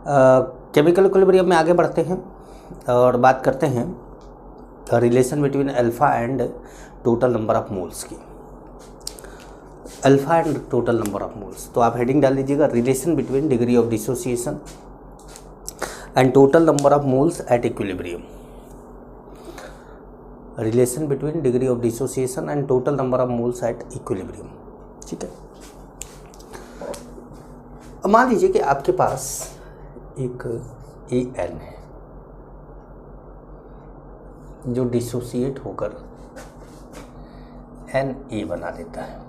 Chemical equilibrium में आगे बढ़ते हैं और बात करते हैं relation between alpha and total number of moles की। Alpha and total number of moles, तो आप हेडिंग डाल दीजिएगा relation between degree of dissociation and total number of moles at equilibrium. Relation between degree of dissociation and total number of moles at equilibrium. ठीक है, अब मान लीजिए कि आपके पास एक AN है जो डिसोसिएट होकर Na बना देता है।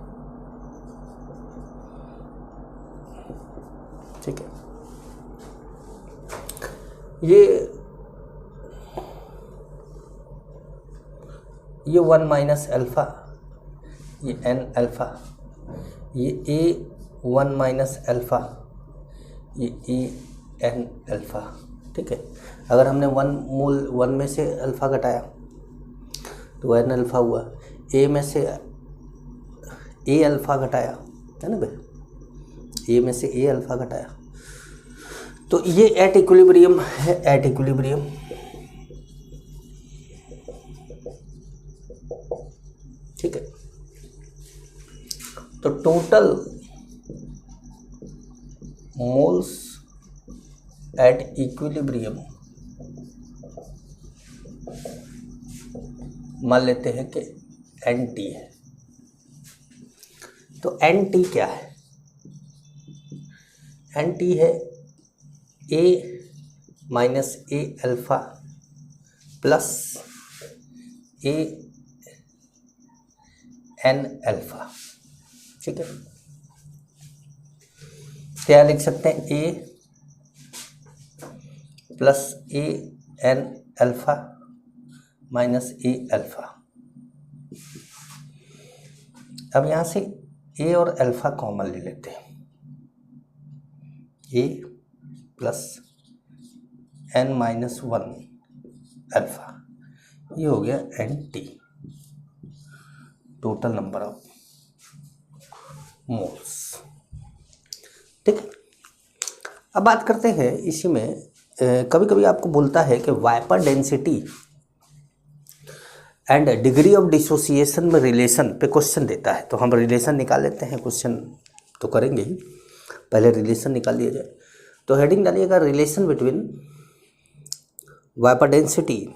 ठीक है, ये 1 माइनस अल्फा, ये N अल्फा, ये A1 माइनस अल्फा, ये AN अल्फा। ठीक है, अगर हमने 1 में से अल्फा घटाया तो N अल्फा हुआ, A में से A अल्फा घटाया, है ना भाई, A में से A अल्फा घटाया तो ये एट इक्विलिब्रियम है, एट इक्विलिब्रियम। ठीक है, तो टोटल मोल्स एट इक्विलिब्रियम मान लेते हैं कि Nt है। तो Nt क्या है? Nt है A minus A alpha plus AN alpha. ठीक है, क्या लिख सकते हैं? A plus AN alpha minus A alpha. अब यहाँ से A और अल्फा कॉमन ले लेते हैं, A plus N minus 1 alpha, ये हो गया Nt, total number of moles. ठीक है, अब बात करते हैं इसी में कभी कभी आपको बोलता है कि vapour density and degree of dissociation में रिलेशन पे क्वेश्चन देता है, तो हम रिलेशन निकाल लेते हैं। क्वेश्चन तो करेंगे ही, पहले रिलेशन निकाल लिया जाए। तो हेडिंग डालिएगा relation between vapour density,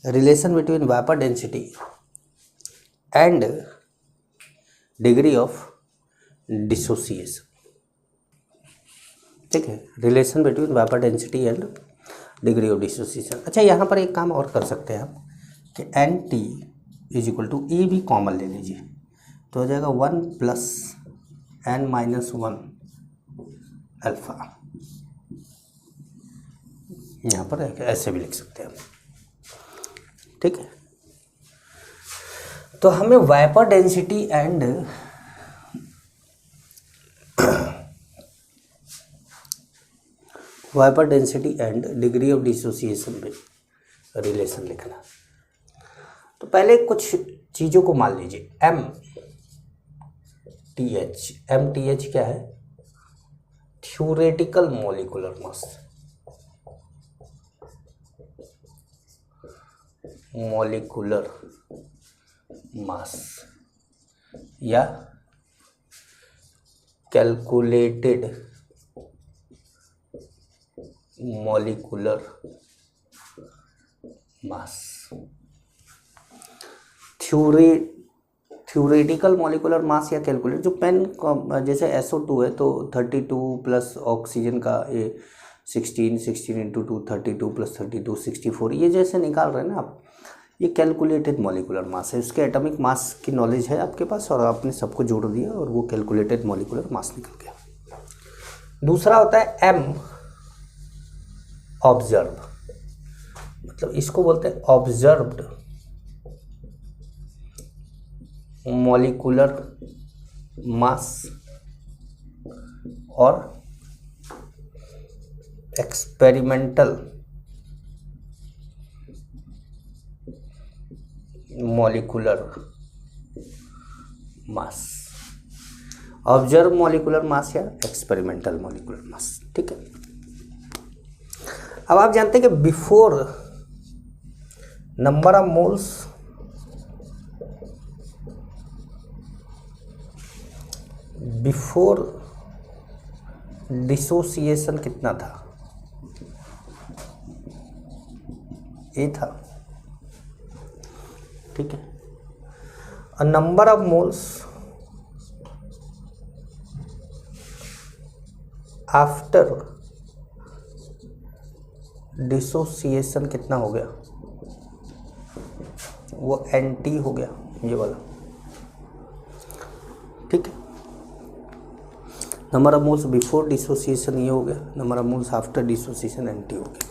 relation between vapour density and degree of dissociation. ठीक है, relation between vapour density and degree of dissociation. अच्छा, यहाँ पर एक काम और कर सकते हैं आप कि Nt is equal to A भी कॉमन ले लीजिए, तो हो जाएगा 1 प्लस N माइनस 1 अल्फा। यहाँ पर ऐसे भी लिख सकते हैं। ठीक है, तो हमें vapour density and vapour density and degree of dissociation में रिलेशन लिखना। तो पहले कुछ चीज़ों को मान लीजिए। MTH क्या है? Theoretical molecular mass, molecular mass या calculated molecular mass. Theoretical molecular mass या कैलकुलेट, जो पेन जैसे SO2 है तो 32 प्लस ऑक्सीजन का ये 16 इंटू 2 32 प्लस 32 64, ये जैसे निकाल रहे हैं ना आप, ये कैलकुलेटेड मॉलिक्यूलर मास है। उसके एटॉमिक मास की नॉलेज है आपके पास और आपने सबको जोड़ दिया और वो कैलकुलेटेड मॉलिक्यूलर मास निकल गया। दूसरा होता है M ऑब्जर्व, मतलब इसको बोलते हैं ऑब्जर्व्ड मॉलिक्यूलर मास और experimental molecular mass. Observe molecular mass या एक्सपेरिमेंटल मॉलिक्यूलर मास। ठीक है, अब आप जानते हैं कि before number of moles before dissociation कितना था, ए था। ठीक है, और number of moles after dissociation कितना हो गया, वो एनटी हो गया, ये वाला। ठीक है, number of moles before dissociation ये हो गया, number of moles after dissociation NT हो गया।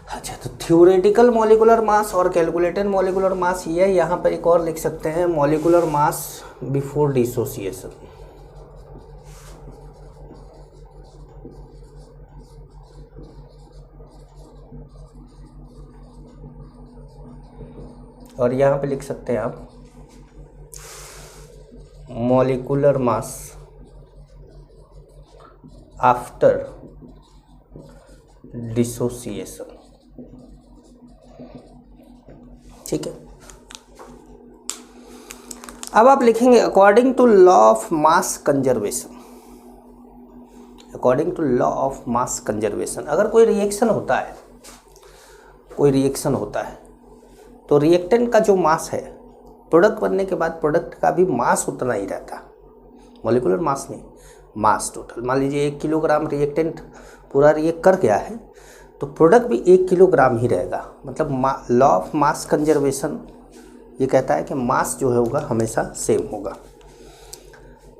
अच्छा, तो थ्योरेटिकल मॉलिक्यूलर मास और कैलकुलेटेड मॉलिक्यूलर मास ये, यहाँ पर एक और लिख सकते हैं, मॉलिक्यूलर मास बिफोर डिसोसिएशन। और यहाँ पे लिख सकते हैं आप मॉलिक्यूलर मास आफ्टर डिसोसिएशन। ठीक है, अब आप लिखेंगे according to law of mass conservation. According to law of mass conservation, अगर कोई रिएक्शन होता है, कोई रिएक्शन होता है, तो रिएक्टेंट का जो मास है, प्रोडक्ट बनने के बाद प्रोडक्ट का भी मास उतना ही रहता, मॉलिक्यूलर मास नहीं, मास टोटल। मान लीजिए 1 किलोग्राम रिएक्टेंट पूरा रिएक्ट कर गया है, तो प्रोडक्ट भी 1 किलोग्राम ही रहेगा। मतलब लॉ ऑफ मास कंजर्वेशन ये कहता है कि मास जो है होगा हमेशा सेम होगा।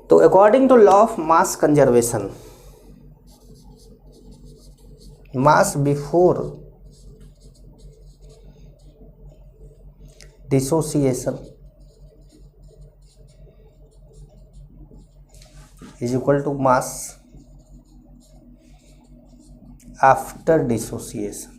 तो according to law of mass conservation, mass before dissociation is equal to mass after dissociation.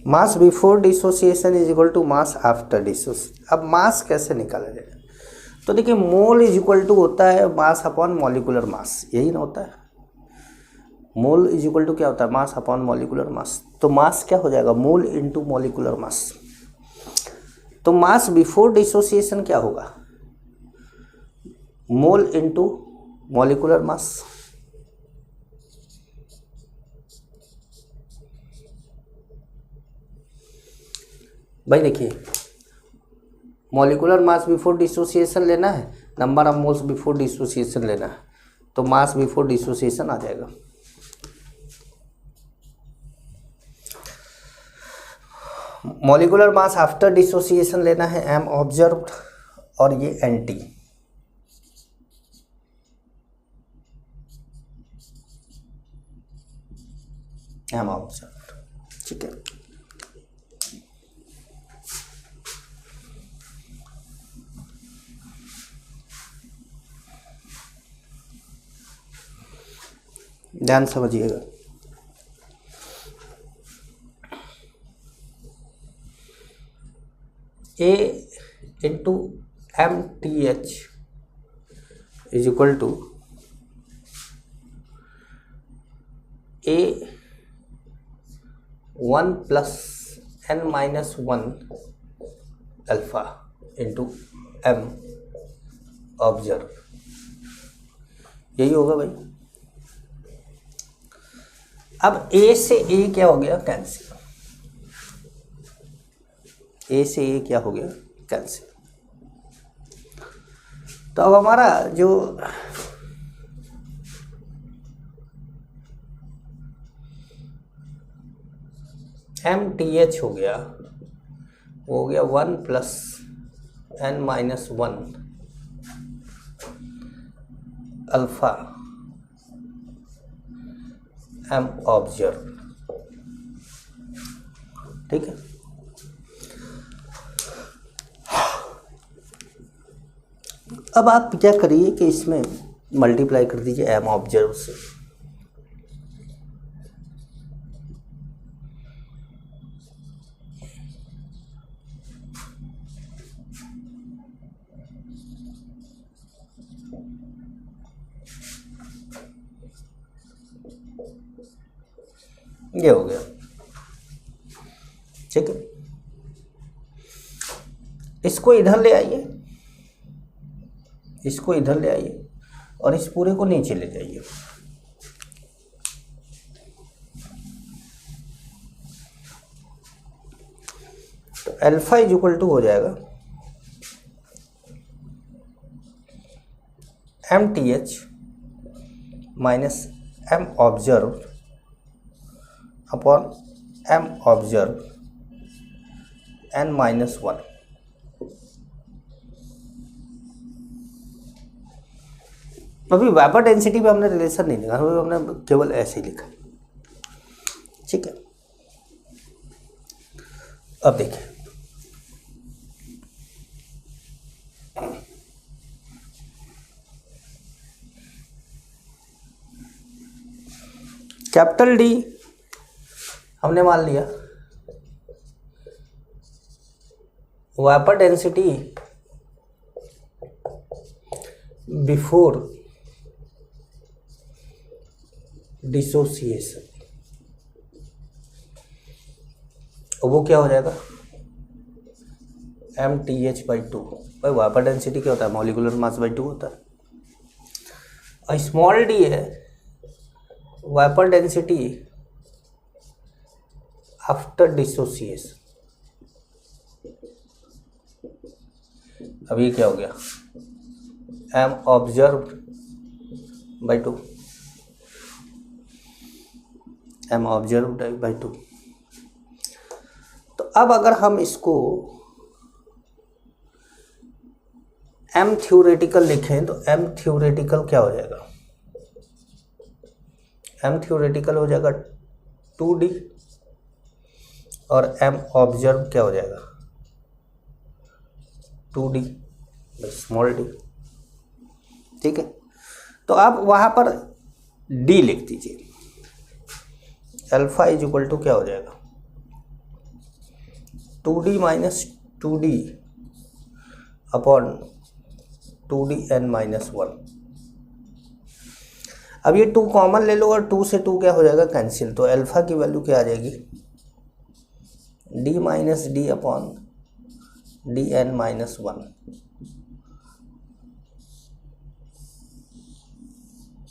Mass before dissociation is equal to mass after dissociation. अब मास कैसे निकाला जाए, तो देखिए मोल इज इक्वल टू होता है मास अपॉन मॉलिक्यूलर मास, यही ना होता है। मोल इज इक्वल टू क्या होता है, मास अपॉन मॉलिक्यूलर मास। तो मास क्या हो जाएगा, मोल इनटू मॉलिक्यूलर मास। तो मास बिफोर डिसोसिएशन क्या होगा, मोल इनटू मॉलिक्यूलर मास। भाई देखिए, मॉलिक्यूलर मास बिफोर डिसोसिएशन लेना है, number of moles before dissociation लेना है, तो मास बिफोर डिसोसिएशन आ जाएगा। मॉलिक्यूलर मास आफ्टर डिसोसिएशन लेना है, एम ऑब्जर्व्ड, और ये एनटी। M observed. ठीक है, ध्यान समझिएगा। A into M T H is equal to A 1 plus N minus 1 alpha into M observe, यही होगा भाई। अब ए से ए क्या हो गया, कैंसिल। ए से ए क्या हो गया, कैंसिल। तो अब हमारा जो एम टी एच हो गया, वो हो गया 1 plus N minus 1 alpha M observe. ठीक है, अब आप क्या करिए कि इसमें मल्टीप्लाई कर दीजिए एम ऑब्जर्व से। ये हो गया, ठीक है। इसको इधर ले आइए, इसको इधर ले आइए और इस पूरे को नीचे ले जाइए। तो अल्फा इज इक्वल टू हो जाएगा MTH minus M observe upon M observe n-1। अभी वेपर डेंसिटी पे हमने रिलेशन नहीं लिखा, अभी हमने केवल ऐसे ही लिखा, ठीक है। अब देखिए, कैपिटल डी हमने मान लिया वेपर डेंसिटी बिफोर डिसोसिएशन, वो क्या हो जाएगा MTH/2। भाई वेपर डेंसिटी क्या होता है, मॉलिक्यूलर मास बाई 2 होता है। और स्मॉल डी है वेपर डेंसिटी आफ्टर डिसोसिएशन। अब ये क्या हो गया, M observed by 2, M observed by 2। तो अब अगर हम इसको M थ्योरेटिकल लिखें तो M थ्योरेटिकल क्या हो जाएगा, M थ्योरेटिकल हो जाएगा 2D और M ऑब्जर्व क्या हो जाएगा 2D स्मॉल d, ठीक है। तो आप वहाँ पर D लिख दीजिए, अल्फा इज इक्वल टू क्या हो जाएगा 2D minus 2D upon 2D(n-1)। अब ये 2 कॉमन ले लो और 2 से 2 क्या हो जाएगा कैंसिल, तो अल्फा की वैल्यू क्या आ जाएगी D minus D upon D(n-1),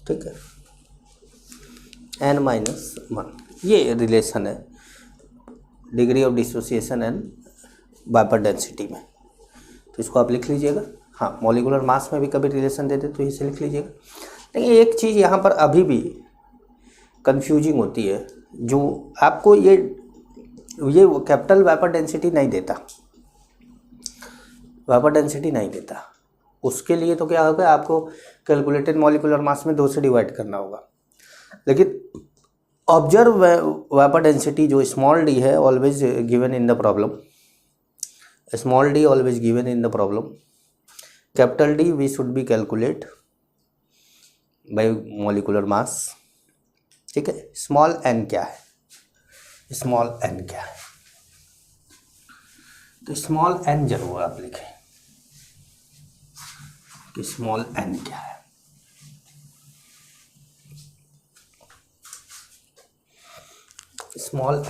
ठीक है, n-1। ये रिलेशन है degree of dissociation and vapour density में, तो इसको आप लिख लीजिएगा। हाँ, मॉलिक्यूलर मास में भी कभी रिलेशन देते तो इसे लिख लीजिएगा। लेकिन एक चीज़ यहाँ पर अभी भी कंफ्यूजिंग होती है, जो आपको ये कैपिटल वेपर डेंसिटी नहीं देता, वेपर डेंसिटी नहीं देता। उसके लिए तो क्या होगा, आपको कैलकुलेटेड मॉलिक्यूलर मास में 2 से डिवाइड करना होगा। लेकिन ऑब्जर्व वेपर डेंसिटी जो स्मॉल डी है always given in the problem, small D always given in the problem, capital D we should be calculate by molecular mass, ठीक है। स्मॉल n क्या है, स्मॉल n क्या है, तो स्मॉल n जरूर आप लिखें कि स्मॉल n क्या है। स्मॉल n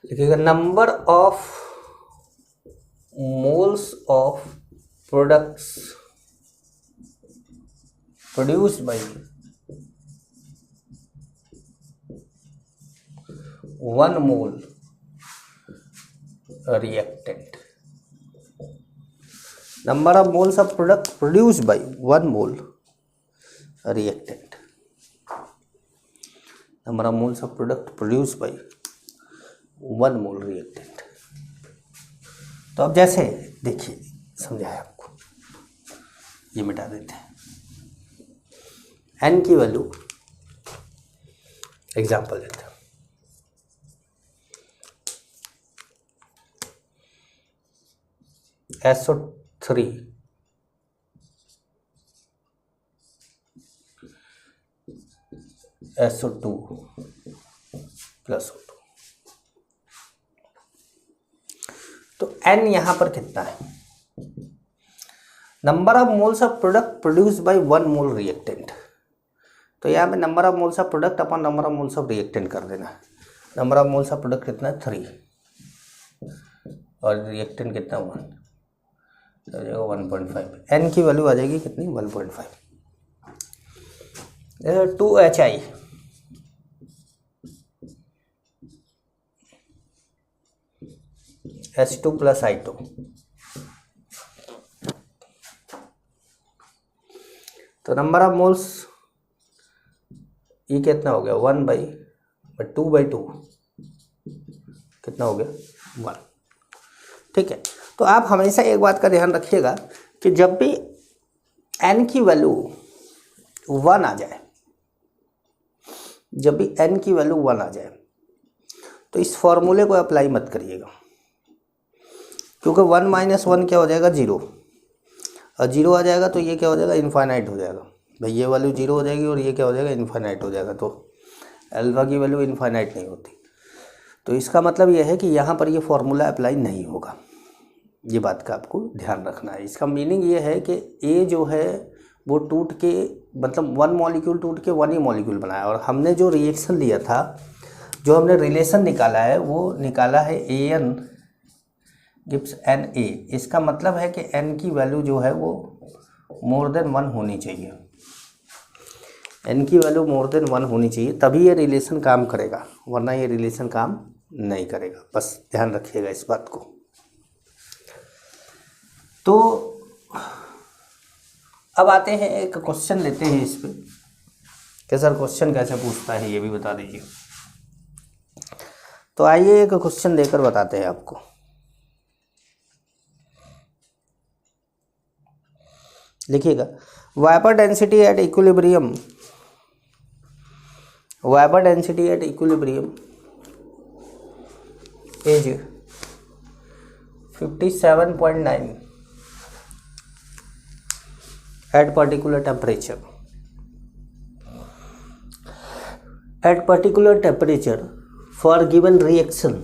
लिखिएगा number of moles of products produced by 1 mole reactant, number of moles of product produced by 1 mole reactant, number of moles of product produced by 1 mole reactant। तो अब जैसे देखिए समझाया आपको, ये मिटा देते हैं, n की वैल्यू एग्जाम्पल देते हैं, SO3 SO2 प्लस O2। तो n यहां पर कितना है, number of moles of product produced by 1 mole reactant, तो यहाँ पे number of moles of product upon number of moles of reactant कर देना। Number of moles of product कितना है 3 और रिएक्टेंट कितना 1, तो हो जाएगा 1.5। एन की वैल्यू आ जाएगी कितनी 1.5। 2HI H2 + I2, तो नंबर ऑफ मोल्स ये कितना हो गया 1/2/2 कितना हो गया 1। ठीक है, तो आप हमेशा एक बात का ध्यान रखिएगा कि जब भी n की वैल्यू 1 आ जाए, जब भी n की वैल्यू 1 आ जाए तो इस फॉर्मूले को अप्लाई मत करिएगा, क्योंकि 1 - 1 क्या हो जाएगा 0, और 0 आ जाएगा तो ये क्या हो जाएगा इनफाइनाइट हो जाएगा। भाई ये वैल्यू 0 हो जाएगी और ये क्या हो जाएगा इनफाइनाइट हो जाएगा, तो अल्फा की वैल्यू इनफाइनाइट नहीं होती। तो इसका मतलब यह है कि यहाँ पर ये फॉर्मूला अप्लाई नहीं होगा, ये बात का आपको ध्यान रखना है। इसका मीनिंग ये है कि ए जो है वो टूट के मतलब 1 मॉलिक्यूल टूट के 1 ही मॉलिक्यूल बनाया, और हमने जो रिएक्शन लिया था, जो हमने रिलेशन निकाला है वो निकाला है AN गिव्स NA। इसका मतलब है कि N की वैल्यू जो है वो मोर देन 1 होनी चाहिए, N की वैल्यू मोर देन 1 होनी चाहिए, तभी ये रिलेशन काम करेगा, वरना ये रिलेशन काम नहीं करेगा। बस ध्यान रखिएगा इस बात को। तो अब आते हैं एक क्वेश्चन लेते हैं इस पे कि सर क्वेश्चन कैसे पूछता है ये भी बता दीजिए। तो आइए एक क्वेश्चन देकर बताते हैं आपको। लिखिएगा vapour density at equilibrium, vapour density at equilibrium is 57.9 at particular temperature. At particular temperature for given reaction,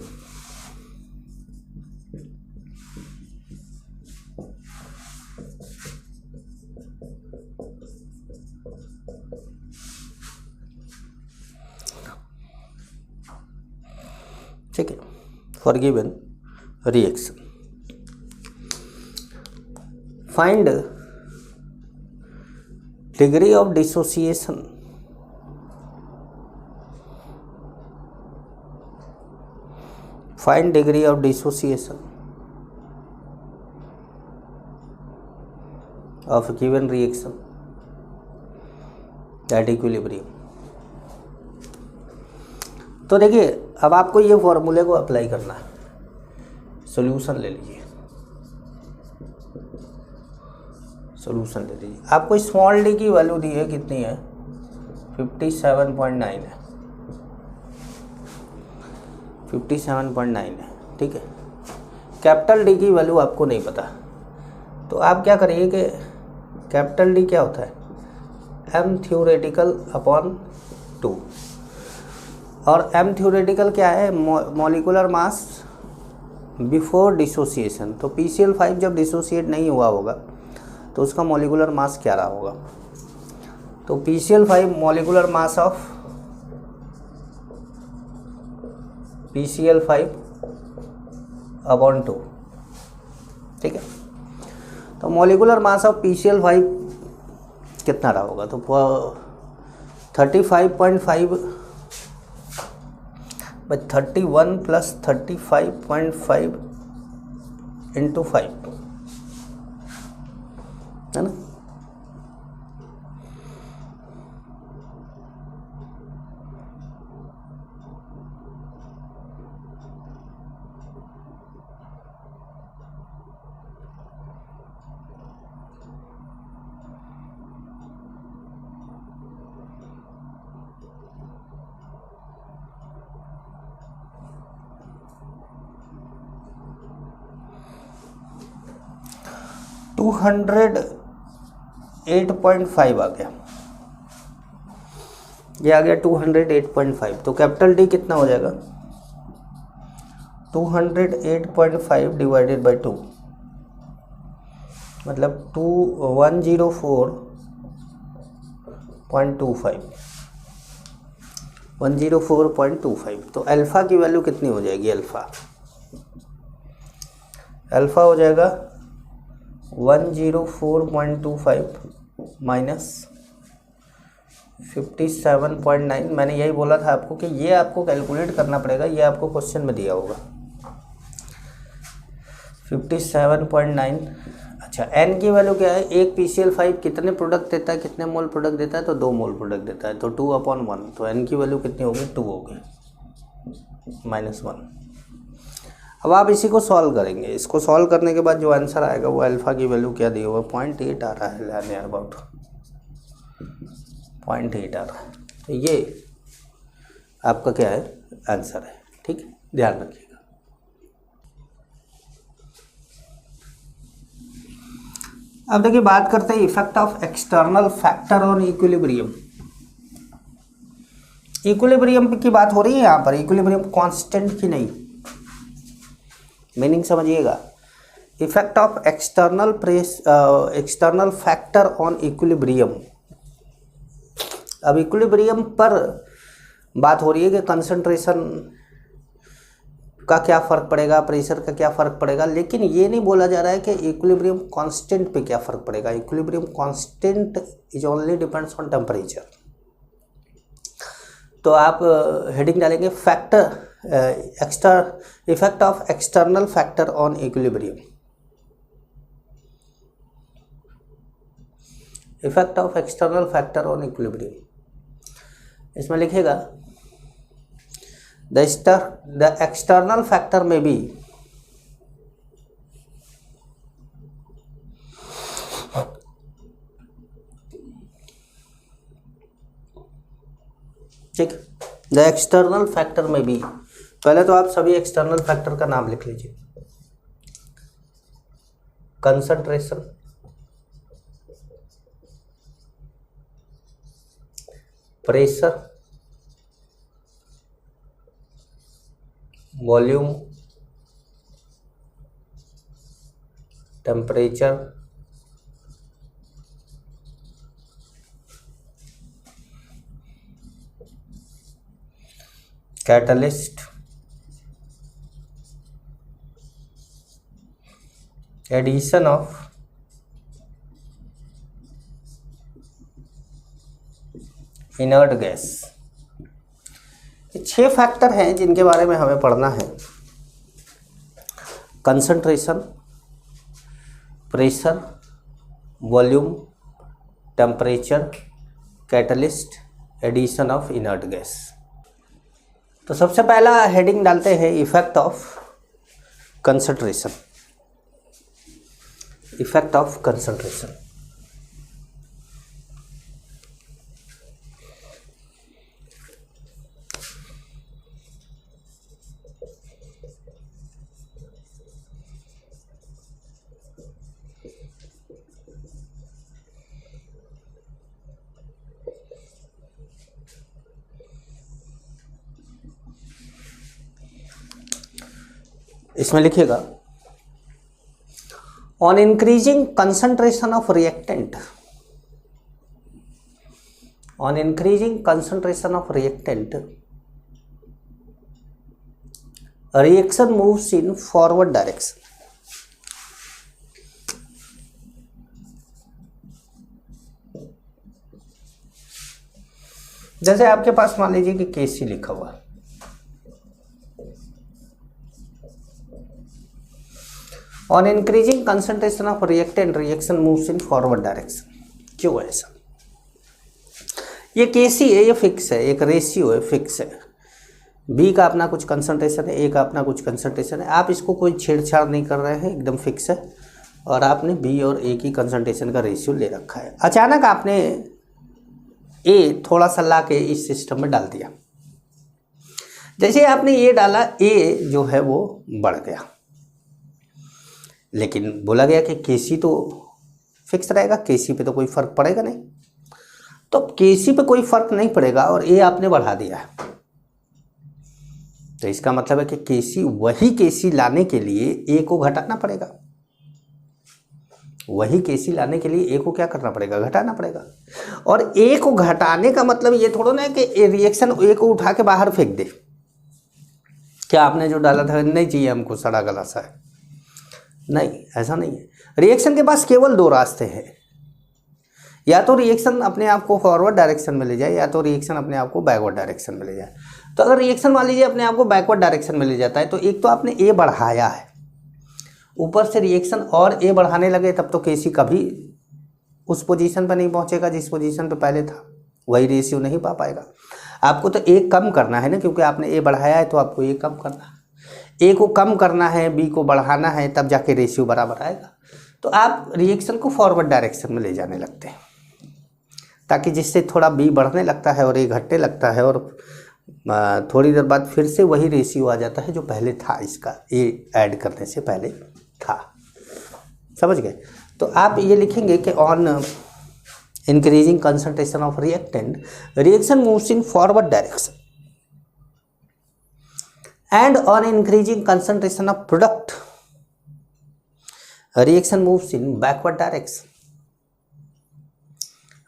ठीक है, for given reaction find degree of dissociation find degree of dissociation of given reaction at equilibrium। तो देखिए अब आपको ये फॉर्मूले को apply करना है। सॉल्यूशन ले लीजिए, सॉल्यूशन ले लीजिए। आपको स्मॉल डी की वैल्यू दी है कितनी है 57.9 है, 57.9 है, ठीक है। कैपिटल डी की वैल्यू आपको नहीं पता, तो आप क्या करिए कि कैपिटल डी क्या होता है m थ्योरेटिकल अपॉन 2, और m थ्योरेटिकल क्या है मॉलिक्यूलर मास बिफोर डिसोसिएशन। तो PCl5 जब डिसोसिएट नहीं हुआ होगा तो उसका मॉलिक्यूलर मास क्या रहा होगा, तो PCl5 molecular mass of PCl5 upon 2, ठीक है। तो मॉलिक्यूलर मास ऑफ PCl5 कितना रहा होगा, तो 35.5 31 + 35.5 × 5 है ना। टू 208.5 आ गया, ये आ गया 208.5। तो कैपिटल डी कितना हो जाएगा 208.5 डिवाइडेड बाई 2, मतलब 104.25। 104.25। तो अल्फ़ा की वैल्यू कितनी हो जाएगी? अल्फ़ा हो जाएगा 104.25 माइनस 57.9। मैंने यही बोला था आपको कि ये आपको कैलकुलेट करना पड़ेगा, ये आपको क्वेश्चन में दिया होगा। 57.9। अच्छा, n की वैल्यू क्या है? एक PCl5 कितने प्रोडक्ट देता है, कितने मोल प्रोडक्ट देता है? तो 2 मोल प्रोडक्ट देता है, तो 2/1। तो n की वैल्यू कितनी होगी? 2 होगी, -1। अब आप इसी को सॉल्व करेंगे। इसको सॉल्व करने के बाद जो आंसर आएगा वो अल्फ़ा की वैल्यू क्या दी होगा? 0.8 आ रहा है, नियर अबाउट 0.8 आ रहा है। तो ये आपका क्या है? आंसर है। ठीक है, ध्यान रखिएगा। अब देखिए, बात करते हैं effect of external factor on equilibrium. Equilibrium की बात हो रही है यहाँ पर, इक्विलिब्रियम कांस्टेंट की नहीं। मीनिंग समझिएगा। Effect of external factor on equilibrium. अब इक्विलिब्रियम पर बात हो रही है कि कंसंट्रेशन का क्या फ़र्क पड़ेगा, प्रेशर का क्या फ़र्क पड़ेगा, लेकिन ये नहीं बोला जा रहा है कि इक्विलिब्रियम कांस्टेंट पे क्या फ़र्क पड़ेगा। Equilibrium constant is only depends on temperature. तो आप हेडिंग डालेंगे effect of external factor on equilibrium. Effect of external factor on equilibrium. इसमें लिखेगा the external factor may be ठीक। द एक्सटर्नल फैक्टर में भी, पहले तो आप सभी एक्सटर्नल फैक्टर का नाम लिख लीजिए। Concentration, pressure, volume, temperature, catalyst, addition of inert gas. ये 6 फैक्टर हैं जिनके बारे में हमें पढ़ना है। Concentration, pressure, volume, temperature, catalyst, addition of inert gas. तो सबसे पहला हेडिंग डालते हैं effect of concentration. Effect of concentration. इसमें लिखिएगा on increasing concentration of reactant, on increasing concentration of reactant reaction moves in forward direction. जैसे आपके पास मान लीजिए कि केसी लिखा हुआ है, on increasing concentration of reactant reaction moves in forward direction. क्यों है ऐसा? ये केसी है, ये फिक्स है, एक रेशियो है, फिक्स है। बी का अपना कुछ कंसंट्रेशन है, ए का अपना कुछ कंसंट्रेशन है। आप इसको कोई छेड़छाड़ नहीं कर रहे हैं, एकदम फिक्स है। और आपने बी और ए की कंसंट्रेशन का रेशियो ले रखा है। अचानक आपने ए थोड़ा सा ला के इस सिस्टम में डाल दिया। जैसे आपने ये डाला, ए जो है वो बढ़ गया, लेकिन बोला गया कि केसी तो फिक्स रहेगा, केसी पे तो कोई फर्क पड़ेगा नहीं। तो केसी पे कोई फर्क नहीं पड़ेगा और ए आपने बढ़ा दिया है, तो इसका मतलब है कि केसी, वही केसी लाने के लिए ए को घटाना पड़ेगा। वही केसी लाने के लिए ए को क्या करना पड़ेगा, घटाना पड़ेगा। और ए को घटाने का मतलब ये थोड़ा ना कि रिएक्शन ए को उठा के बाहर फेंक दे, क्या आपने जो डाला था नहीं चाहिए हमको, सड़ा गला सा है, नहीं, ऐसा नहीं है। रिएक्शन के पास केवल दो रास्ते हैं, या तो रिएक्शन अपने आप को फॉरवर्ड डायरेक्शन में ले जाए, या तो रिएक्शन अपने आप को बैकवर्ड डायरेक्शन में ले जाए। तो अगर रिएक्शन मान लीजिए अपने आप को बैकवर्ड डायरेक्शन में ले जाता है, तो एक तो आपने ए बढ़ाया है, ऊपर से रिएक्शन और ए बढ़ाने लगे, तब तो केसी कभी उस पोजीशन पर नहीं पहुंचेगा जिस पोजीशन पे पहले था, वही रेशियो नहीं पा पाएगा। आपको तो ए कम करना है ना, क्योंकि आपने ए बढ़ाया है तो आपको ए कम करना है, ए को कम करना है, बी को बढ़ाना है, तब जाके रेशियो बराबर आएगा। तो आप रिएक्शन को फॉरवर्ड डायरेक्शन में ले जाने लगते हैं, ताकि जिससे थोड़ा बी बढ़ने लगता है और ए घटने लगता है, और थोड़ी देर बाद फिर से वही रेशियो आ जाता है जो पहले था, इसका ए ऐड करने से पहले था। समझ गए? तो आप ये लिखेंगे कि on increasing concentration of reactant, reaction moves in forward direction, and on increasing concentration of product, reaction moves in backward direction,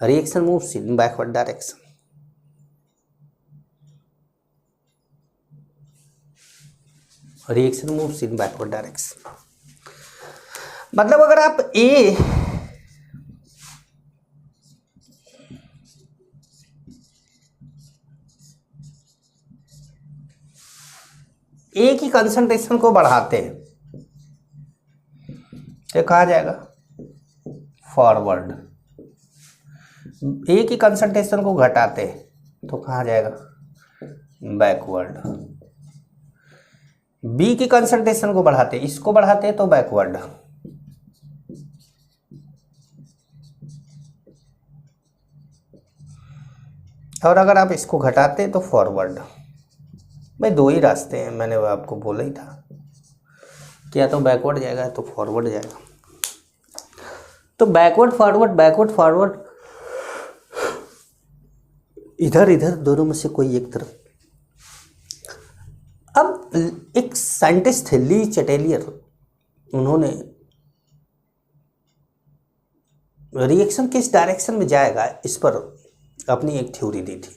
reaction moves in backward direction. Reaction moves in backward direction. मतलब अगर आप ए की concentration को बढ़ाते हैं तो कहा जाएगा फॉरवर्ड, ए की कंसंट्रेशन को घटाते हैं तो कहा जाएगा बैकवर्ड, बी की कंसंट्रेशन को बढ़ाते, इसको बढ़ाते हैं तो बैकवर्ड, और अगर आप इसको घटाते हैं तो फॉरवर्ड। भाई दो ही रास्ते हैं, मैंने आपको बोला ही था कि या तो बैकवर्ड जाएगा तो फॉरवर्ड जाएगा। तो बैकवर्ड फॉरवर्ड, बैकवर्ड फॉरवर्ड, इधर इधर दोनों में से कोई एक तरफ। अब एक साइंटिस्ट थे ली चैटेलियर, उन्होंने रिएक्शन किस डायरेक्शन में जाएगा इस पर अपनी एक थ्योरी दी थी।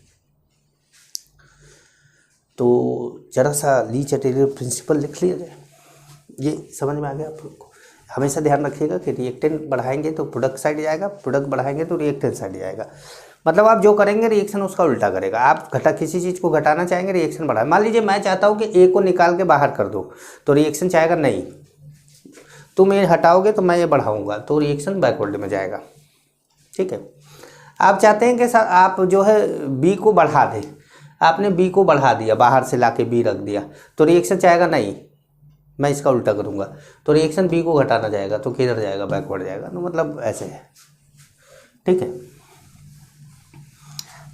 तो जरा सा ली चैटेलियर प्रिंसिपल लिख लिया जाए, ये समझ में आ गया आप लोग को। हमेशा ध्यान रखिएगा कि रिएक्टेंट बढ़ाएंगे तो प्रोडक्ट साइड जाएगा, प्रोडक्ट बढ़ाएंगे तो रिएक्टेंट साइड जाएगा। मतलब आप जो करेंगे रिएक्शन उसका उल्टा करेगा। आप किसी चीज़ को घटाना चाहेंगे, रिएक्शन बढ़ाए। मान लीजिए मैं चाहता हूँ कि ए को निकाल के बाहर कर दो, तो रिएक्शन चाहेगा नहीं, तुम ये हटाओगे तो मैं ये बढ़ाऊंगा, तो रिएक्शन बैकवर्ड में जाएगा। ठीक है। आप चाहते हैं कि आप जो है बी को बढ़ा दें, आपने बी को बढ़ा दिया, बाहर से लाके बी रख दिया, तो रिएक्शन चाहेगा नहीं, मैं इसका उल्टा करूँगा, तो रिएक्शन बी को घटाना जाएगा, तो किधर जाएगा, बैकवर्ड जाएगा। तो मतलब ऐसे है। ठीक है।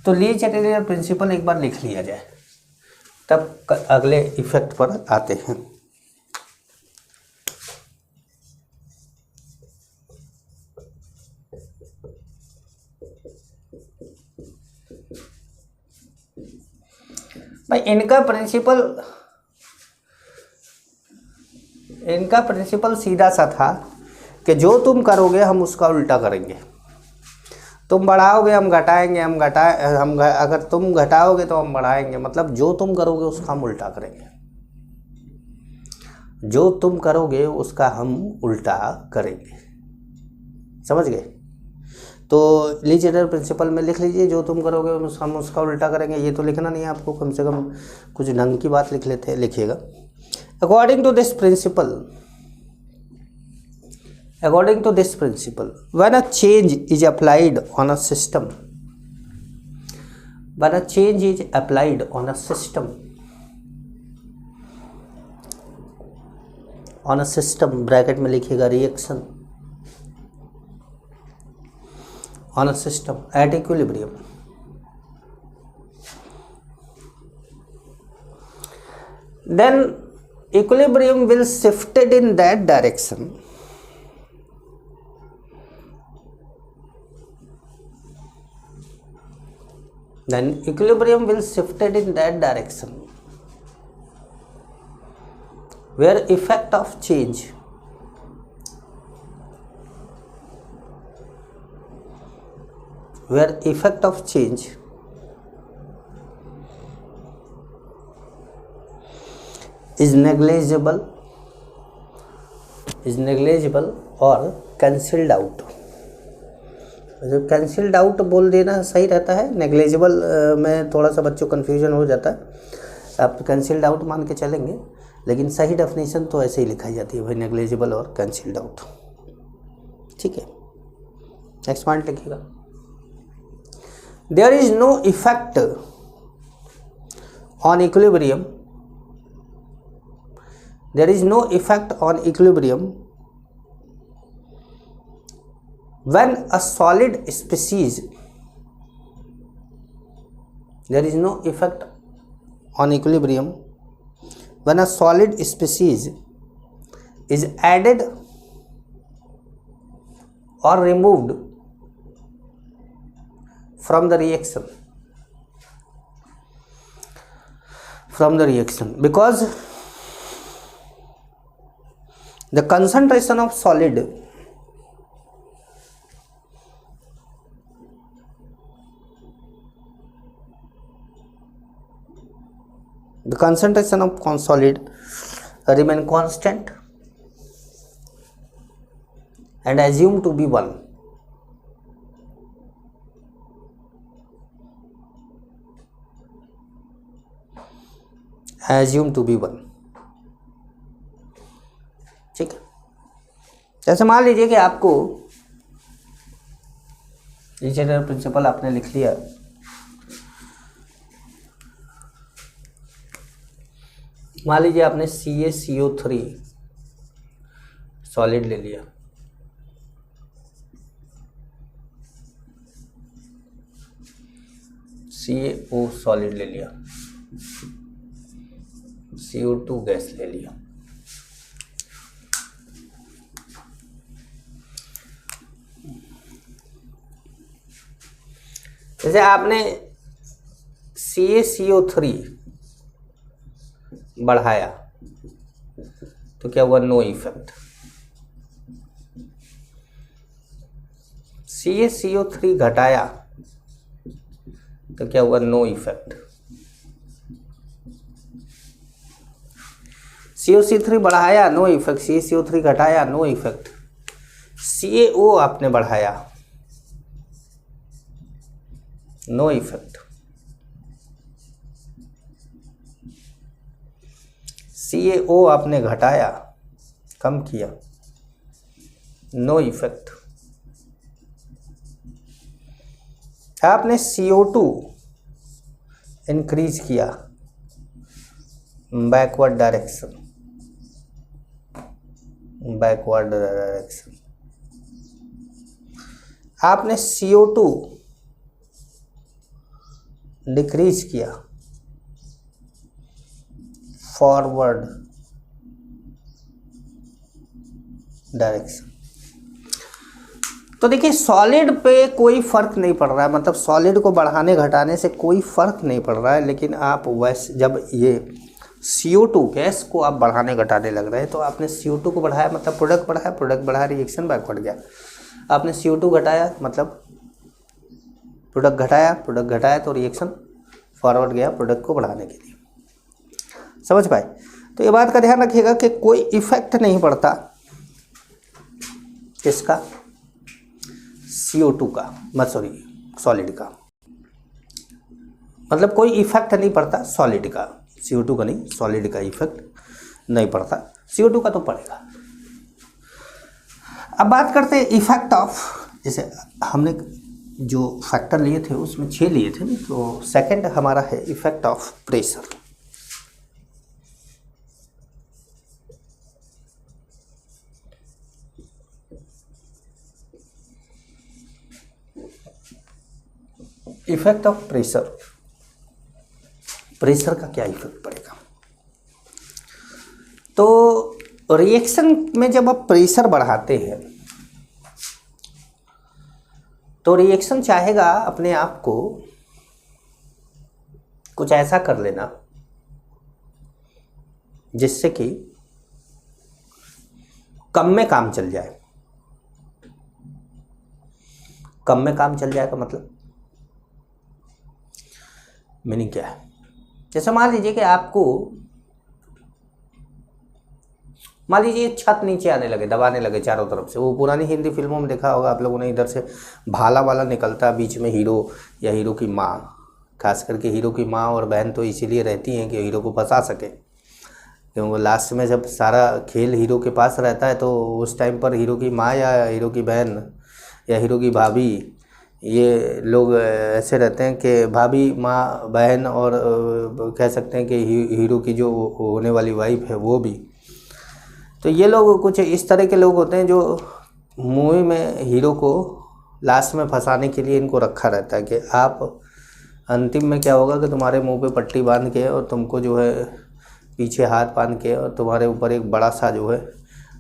तो ली चैटेलियर प्रिंसिपल एक बार लिख लिया जाए, तब अगले इफेक्ट पर आते हैं। भाई इनका प्रिंसिपल सीधा सा था कि जो तुम करोगे हम उसका उल्टा करेंगे, तुम बढ़ाओगे हम घटाएंगे, अगर तुम घटाओगे तो हम बढ़ाएंगे। मतलब जो तुम करोगे उसका हम उल्टा करेंगे, जो तुम करोगे उसका हम उल्टा करेंगे। समझ गए? तो ली चैटेलियर प्रिंसिपल में लिख लीजिए, जो तुम करोगे हम उसका उल्टा करेंगे। ये तो लिखना नहीं है आपको, कम से कम कुछ ढंग की बात लिखिएगा। According to this principle, when a change is applied on a system, bracket में लिखिएगा reaction on a system at equilibrium, then equilibrium will shifted in that direction where effect of change where effect of change is negligible or cancelled out। जब cancelled out बोल देना सही रहता है, negligible में थोड़ा सा बच्चों कन्फ्यूजन हो जाता है, आप कैंसिल्ड आउट मान के चलेंगे, लेकिन सही डेफिनेशन तो ऐसे ही लिखाई जाती है भाई, नेग्लेजिबल और कैंसिल्ड आउट। ठीक है, नेक्स्ट पॉइंट लिखिएगा। There is no effect on equilibrium, there is no effect on equilibrium when a solid species, there is no effect on equilibrium when a solid species is added or removed from the reaction, because the concentration of solid solid remain constant and assumed to be 1. ठीक है, जैसे मान लीजिए कि आपको ये general principle आपने लिख लिया, मान लीजिए आपने CaCO3 सॉलिड ले लिया, CaO सॉलिड ले लिया, CO2 गैस ले लिया। जैसे आपने CaCO3 बढ़ाया तो क्या हुआ? No effect. CaCO3 घटाया तो क्या हुआ? No effect. CaCO3 बढ़ाया, नो इफेक्ट। CaCO3 घटाया, नो इफेक्ट। CaO आपने बढ़ाया, नो इफेक्ट। CaO आपने घटाया, कम किया, नो इफेक्ट। आपने CO2 इंक्रीज किया, बैकवर्ड डायरेक्शन। आपने CO2 डिक्रीज किया, फॉरवर्ड डायरेक्शन। तो देखिए, सॉलिड पे कोई फर्क नहीं पड़ रहा है, मतलब सॉलिड को बढ़ाने घटाने से कोई फर्क नहीं पड़ रहा है, लेकिन आप वैसे जब ये CO2 गैस को आप बढ़ाने घटाने लग रहे हैं, तो आपने CO2 को बढ़ाया मतलब प्रोडक्ट बढ़ाया, प्रोडक्ट बढ़ाया रिएक्शन बैकवर्ड गया। आपने CO2 घटाया मतलब प्रोडक्ट घटाया तो रिएक्शन फॉरवर्ड गया प्रोडक्ट को बढ़ाने के लिए। समझ पाए? तो ये बात का ध्यान रखिएगा कि कोई इफेक्ट नहीं पड़ता किसका? CO2 का, सॉलिड का, मतलब कोई इफेक्ट नहीं पड़ता सॉलिड का, CO2 का नहीं, सॉलिड का इफेक्ट नहीं पड़ता, CO2 का तो पड़ेगा। अब बात करते हैं इफेक्ट ऑफ, जैसे हमने जो फैक्टर लिए थे उसमें 6 लिए थे, तो सेकंड हमारा है effect of pressure. Effect of pressure, pressure का क्या इफेक्ट पड़ेगा? तो रिएक्शन में जब आप प्रेशर बढ़ाते हैं तो रिएक्शन चाहेगा अपने आप को कुछ ऐसा कर लेना जिससे कि कम में काम चल जाए। कम में काम चल जाएगा मतलब मीनिंग क्या है? जैसे मान लीजिए कि आपको, मान लीजिए छत नीचे आने लगे, दबाने लगे चारों तरफ से। वो पुरानी हिंदी फिल्मों में देखा होगा आप लोगों ने, इधर से भाला वाला निकलता है, बीच में हीरो या हीरो की माँ, खास करके हीरो की माँ और बहन तो इसीलिए रहती हैं कि हीरो को फंसा सके, क्योंकि लास्ट में जब सारा खेल हीरो के पास रहता है तो उस टाइम पर हीरो की माँ या हीरो की बहन या हीरो की भाभी, ये लोग ऐसे रहते हैं कि भाभी, माँ, बहन और कह सकते हैं कि हीरो की जो होने वाली वाइफ है वो भी। तो ये लोग कुछ इस तरह के लोग होते हैं जो मूवी में हीरो को लास्ट में फंसाने के लिए इनको रखा रहता है कि आप अंतिम में क्या होगा कि तुम्हारे मुंह पे पट्टी बांध के और तुमको जो है पीछे हाथ बांध के और तुम्हारे ऊपर एक बड़ा सा जो है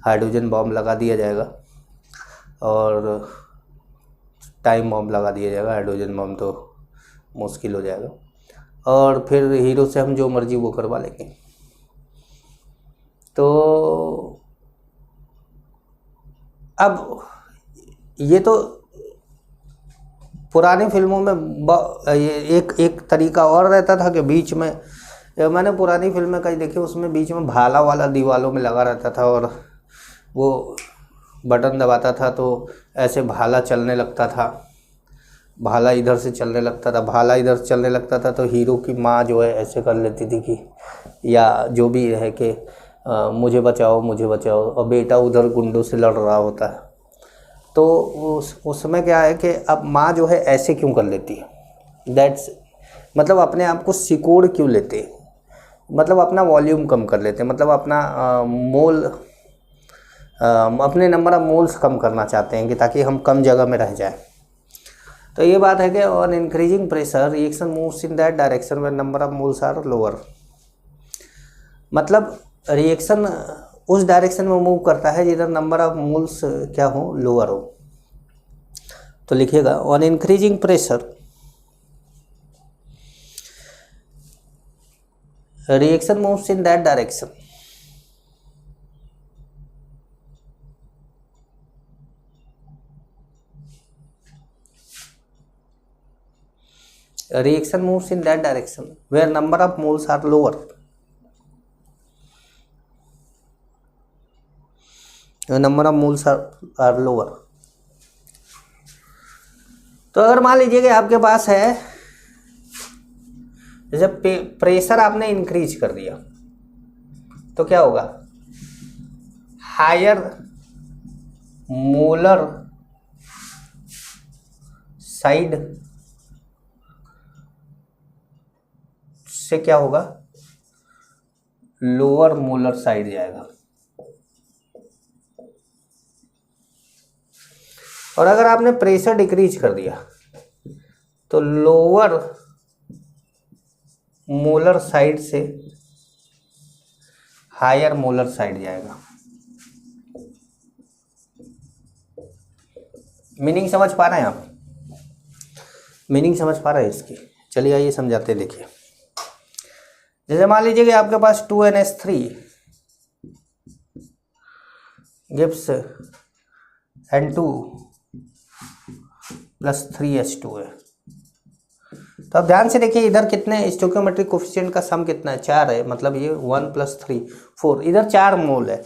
हाइड्रोजन बॉम्ब लगा दिया जाएगा और टाइम बॉम्ब लगा दिया जाएगा। हाइड्रोजन बॉम्ब तो मुश्किल हो जाएगा और फिर हीरो से हम जो मर्जी वो करवा लेंगे। तो अब ये तो पुरानी फिल्मों में एक तरीका और रहता था कि बीच में, मैंने पुरानी फिल्में कई देखी, उसमें बीच में भाला वाला दीवालों में लगा रहता था और वो बटन दबाता था तो ऐसे भाला चलने लगता था, भाला इधर से चलने लगता था, भाला इधर चलने लगता था तो हीरो की माँ जो है ऐसे कर लेती थी कि, या जो भी है कि मुझे बचाओ मुझे बचाओ, और बेटा उधर गुंडों से लड़ रहा होता है। तो उसमें क्या है कि अब माँ जो है ऐसे क्यों कर लेती है, दैट्स मतलब अपने आप को सिकोड़ क्यों लेते, मतलब अपना वॉल्यूम कम कर लेते, मतलब अपना मोल, अपने नंबर ऑफ मोल्स कम करना चाहते हैं कि ताकि हम कम जगह में रह जाएं। तो ये बात है कि on increasing pressure reaction moves in that direction when number of moles are lower, मतलब रिएक्शन उस डायरेक्शन में मूव करता है जिधर नंबर ऑफ मोल्स क्या हो, लोअर हो। तो लिखिएगा on increasing pressure reaction moves in that direction reaction moves in that direction where number of moles are lower, number of moles are lower। तो अगर मान लीजिए कि आपके पास है, जैसे प्रेशर आपने इंक्रीज कर दिया तो क्या होगा, हायर मोलर साइड से क्या होगा, लोअर मोलर साइड जाएगा। और अगर आपने प्रेशर डिक्रीज कर दिया तो लोअर मोलर साइड से हायर मोलर साइड जाएगा। मीनिंग समझ पा रहे हैं आप, मीनिंग समझ पा रहे हैं इसकी? चलिए आइए समझाते हैं। देखिए जैसे मान लीजिए कि आपके पास 2NH3 गिव्स N2 + 3H2 है। तो अब ध्यान से देखिए इधर कितने स्टोइकियोमेट्रिक कोफिशिएंट का सम कितना है, 4 है, मतलब ये 1 + 3 4, इधर 4 मोल है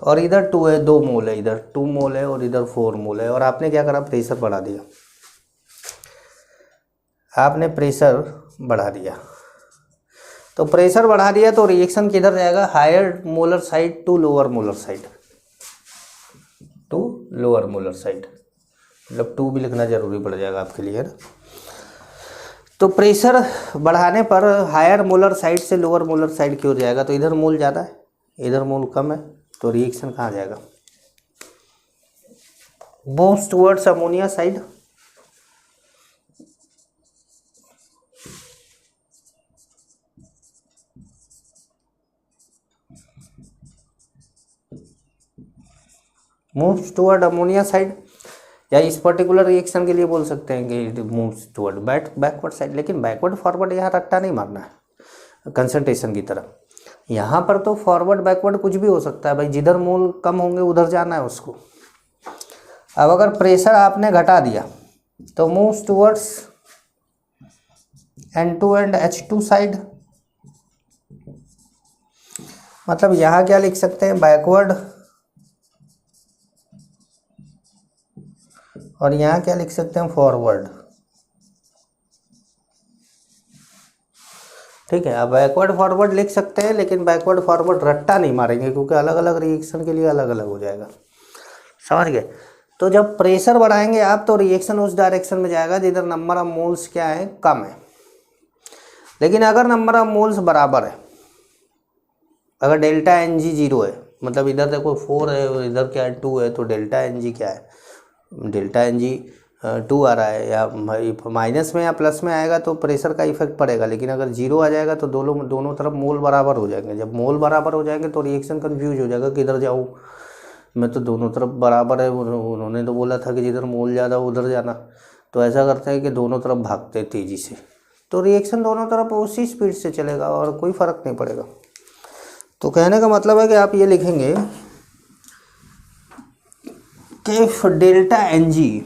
और इधर 2 है, 2 मोल है, इधर 2 मोल है और इधर 4 मोल है। और आपने क्या करा, प्रेशर बढ़ा दिया, आपने प्रेशर बढ़ा दिया। तो प्रेशर बढ़ा दिया तो रिएक्शन किधर जाएगा, higher molar side to lower molar side, to lower molar side, मतलब 2 भी लिखना जरूरी पड़ जाएगा आपके लिए ना। तो प्रेशर बढ़ाने पर हायर मोलर साइड से लोअर मोलर साइड की ओर जाएगा। तो इधर मोल ज़्यादा है, इधर मोल कम है, तो रिएक्शन कहाँ जाएगा, moves towards ammonia side. Moves toward ammonia side, या इस पर्टिकुलर रिएक्शन के लिए बोल सकते हैं कि it moves toward backward side. लेकिन बैकवर्ड फॉरवर्ड यहाँ रट्टा नहीं मारना है कंसंट्रेशन की तरह। यहाँ पर तो फॉरवर्ड बैकवर्ड कुछ भी हो सकता है भाई, जिधर मोल कम होंगे उधर जाना है उसको। अब अगर प्रेशर आपने घटा दिया तो moves towards N2 and H2 side, मतलब यहाँ क्या लिख सकते हैं, बैकवर्ड, और यहाँ क्या लिख सकते हैं, फॉरवर्ड। ठीक है, अब बैकवर्ड फॉरवर्ड लिख सकते हैं, लेकिन बैकवर्ड फॉरवर्ड रट्टा नहीं मारेंगे क्योंकि अलग अलग रिएक्शन के लिए अलग अलग हो जाएगा, समझ गए। तो जब प्रेशर बढ़ाएंगे आप तो रिएक्शन उस डायरेक्शन में जाएगा जिधर नंबर ऑफ मोल्स क्या है, कम है। लेकिन अगर नंबर ऑफ मोल्स बराबर है, अगर डेल्टा एन जी 0 है, मतलब इधर देखो 4 है और इधर क्या है 2 है, तो डेल्टा एन जी क्या है, डेल्टा एन जी 2 आ रहा है, या माइनस में या प्लस में आएगा तो प्रेशर का इफेक्ट पड़ेगा। लेकिन अगर 0 आ जाएगा तो दोनों तरफ मोल बराबर हो जाएंगे। जब मोल बराबर हो जाएंगे तो रिएक्शन कंफ्यूज हो जाएगा, किधर जाऊँ मैं, तो दोनों तरफ बराबर है। उन्होंने तो बोला था कि जिधर मोल ज़्यादा उधर जाना, तो ऐसा करते हैं कि दोनों तरफ भागते हैं तेज़ी से, तो रिएक्शन दोनों तरफ उसी स्पीड से चलेगा और कोई फ़र्क नहीं पड़ेगा। तो कहने का मतलब है कि आप ये लिखेंगे कि delta N G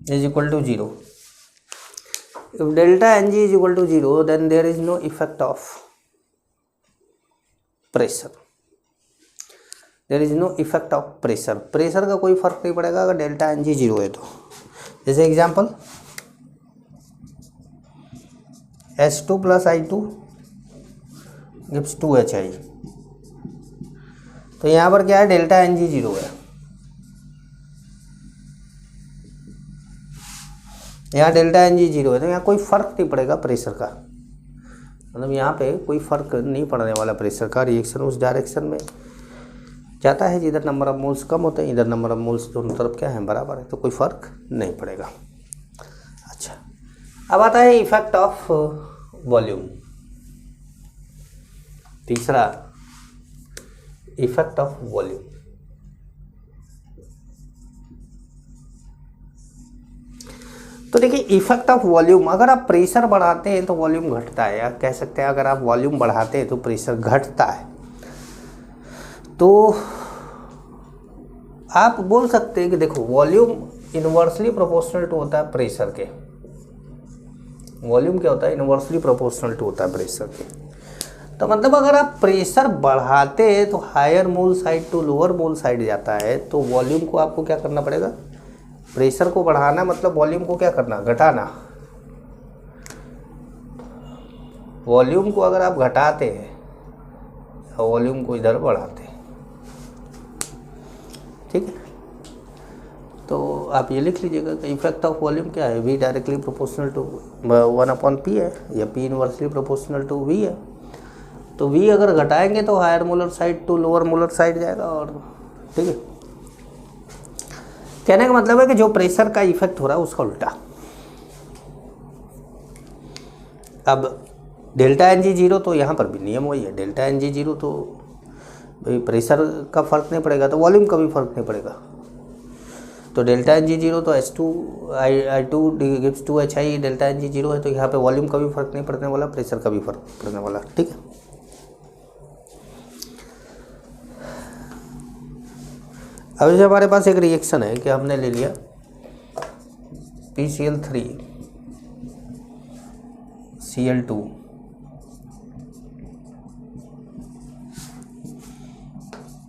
is equal to 0. If delta Ng is equal to 0, then there is no effect of pressure. There is no effect of pressure. Pressure का कोई फर्क नहीं पड़ेगा अगर डेल्टा Ng 0 है तो। जैसे example H2 plus I2 gives 2HI। तो यहाँ पर क्या है, डेल्टा Ng 0 है, यहाँ डेल्टा एन जी 0 है, तो यहाँ कोई फ़र्क नहीं पड़ेगा प्रेशर का, मतलब यहाँ पे कोई फ़र्क नहीं पड़ने वाला प्रेशर का। रिएक्शन उस डायरेक्शन में जाता है जिधर नंबर ऑफ मोल्स कम होते हैं, इधर नंबर ऑफ मोल्स दोनों तरफ क्या है, बराबर है, तो कोई फ़र्क नहीं पड़ेगा। अच्छा, अब आता है इफेक्ट ऑफ वॉल्यूम। तीसरा, इफेक्ट ऑफ वॉल्यूम। तो देखिए, इफेक्ट ऑफ वॉल्यूम, अगर आप प्रेशर बढ़ाते हैं तो वॉल्यूम घटता है, या कह सकते हैं अगर आप वॉल्यूम बढ़ाते हैं तो प्रेशर घटता है। तो आप बोल सकते हैं कि देखो, वॉल्यूम इनवर्सली प्रोपोर्शनल टू होता है प्रेशर के। वॉल्यूम क्या होता है, इनवर्सली प्रोपोर्शनल टू होता है प्रेशर के। तो मतलब अगर आप प्रेशर बढ़ाते हैं तो higher mole side to lower mole side जाता है, तो वॉल्यूम को आपको क्या करना पड़ेगा, प्रेशर को बढ़ाना मतलब वॉल्यूम को क्या करना, घटाना। वॉल्यूम को अगर आप घटाते हैं, वॉल्यूम को इधर बढ़ाते हैं, ठीक है। तो आप ये लिख लीजिएगा कि इफेक्ट ऑफ वॉल्यूम क्या है, V directly proportional to 1/P है, या P inversely proportional to V है। तो V अगर घटाएंगे तो higher molar side to lower molar side जाएगा, और ठीक है। कहने का मतलब है कि जो प्रेशर का इफेक्ट हो रहा है उसका उल्टा। अब डेल्टा एन जी 0, तो यहाँ पर भी नियम वही है, डेल्टा एन जी 0 तो भाई प्रेशर का फर्क नहीं पड़ेगा, तो वॉल्यूम का भी फर्क नहीं पड़ेगा। तो डेल्टा एन जी 0 तो I2 gives 2HI, delta N जी 0 है, तो यहाँ पे वॉल्यूम का भी फर्क नहीं पड़ने वाला, प्रेशर का भी फर्क पड़ने वाला, ठीक है। अब जैसे हमारे पास एक रिएक्शन है कि हमने ले लिया PCl3 Cl2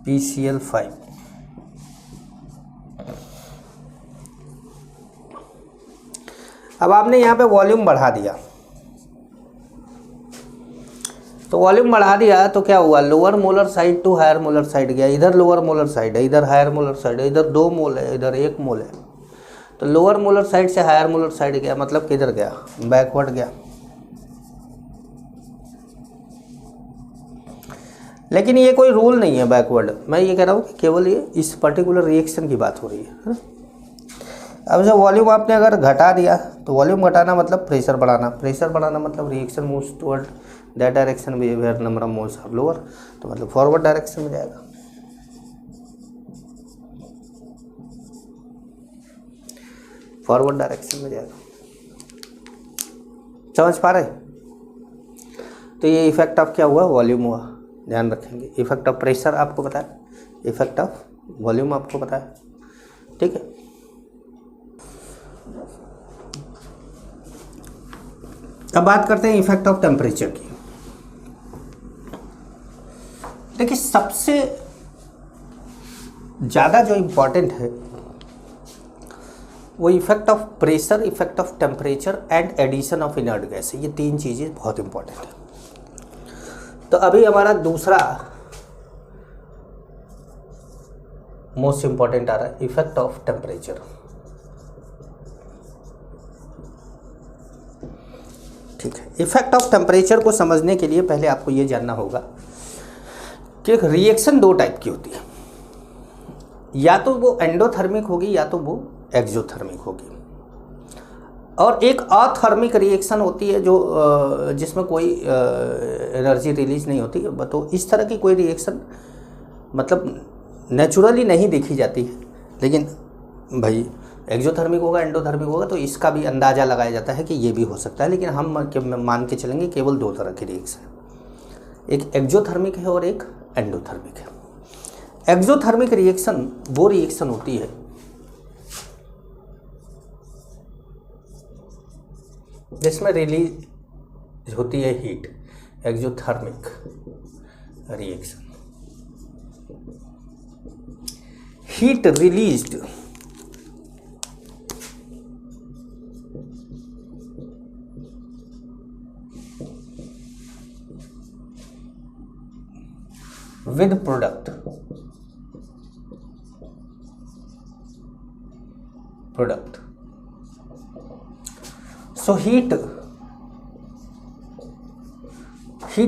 PCl5। अब आपने यहाँ पे वॉल्यूम बढ़ा दिया, तो वॉल्यूम बढ़ा दिया तो क्या हुआ, lower molar side to higher molar side गया। इधर लोअर मोलर साइड है, इधर हायर मोलर साइड है, इधर 2 मोल है, इधर 1 मोल है। तो लोअर मोलर साइड से हायर मोलर साइड गया, मतलब किधर गया, बैकवर्ड गया। लेकिन ये कोई रूल नहीं है बैकवर्ड, मैं ये कह रहा हूँ कि केवल ये इस पर्टिकुलर रिएक्शन की बात हो रही है। अब जब वॉल्यूम आपने अगर घटा दिया, तो वॉल्यूम घटाना मतलब प्रेशर बढ़ाना, प्रेशर बढ़ाना मतलब reaction moves toward that direction where number of moles are lower, तो मतलब फॉरवर्ड डायरेक्शन में जाएगा। फॉरवर्ड डायरेक्शन में जाएगा, समझ पा रहे। तो ये इफेक्ट ऑफ क्या हुआ, वॉल्यूम हुआ, ध्यान रखेंगे। इफेक्ट ऑफ प्रेशर आपको पता है, इफेक्ट ऑफ वॉल्यूम आपको पता है, ठीक है। अब बात करते हैं इफेक्ट ऑफ टेम्परेचर की। देखिए सबसे ज़्यादा जो इम्पोर्टेंट है वो effect of pressure, effect of temperature and addition of inert gas है। ये तीन चीज़ें बहुत इम्पोर्टेंट है। तो अभी हमारा दूसरा मोस्ट इम्पॉर्टेंट आ रहा है इफेक्ट ऑफ टेम्परेचर। ठीक है, इफेक्ट ऑफ टेम्परेचर को समझने के लिए पहले आपको ये जानना होगा कि रिएक्शन दो टाइप की होती है, या तो वो एंडोथर्मिक होगी या तो वो एक्सोथर्मिक होगी, और एक अथर्मिक रिएक्शन होती है जो जिसमें कोई एनर्जी रिलीज नहीं होती है। तो इस तरह की कोई रिएक्शन मतलब नेचुरली नहीं देखी जाती है, लेकिन भाई एक्सोथर्मिक होगा एंडोथर्मिक होगा तो इसका भी अंदाज़ा लगाया जाता है कि ये भी हो सकता है। लेकिन हम मान के चलेंगे केवल दो तरह की रिएक्शन, एक एक्सोथर्मिक है और एक एंडोथर्मिक है। एक्सोथर्मिक रिएक्शन वो रिएक्शन होती है जिसमें रिलीज होती है heat, exothermic reaction. Heat released with product so heat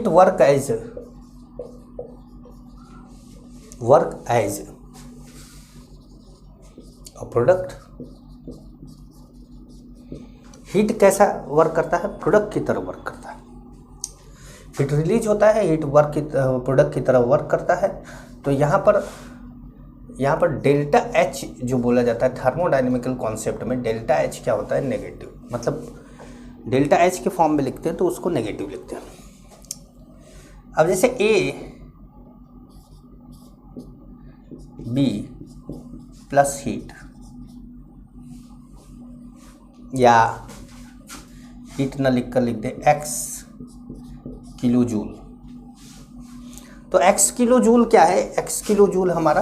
work as a product। Heat कैसा वर्क करता है? प्रोडक्ट की तरह वर्क करता है। हीट रिलीज होता है, हीट वर्क की प्रोडक्ट की तरह वर्क करता है। तो यहाँ पर डेल्टा एच जो बोला जाता है थर्मोडायनेमिकल कॉन्सेप्ट में, डेल्टा एच क्या होता है? नेगेटिव। मतलब डेल्टा एच के फॉर्म में लिखते हैं तो उसको नेगेटिव लिखते हैं। अब जैसे ए बी प्लस हीट, या हीट ना लिख कर लिख दे एक्स किलो जूल। तो एक्स किलो जूल क्या है? एक्स किलो जूल हमारा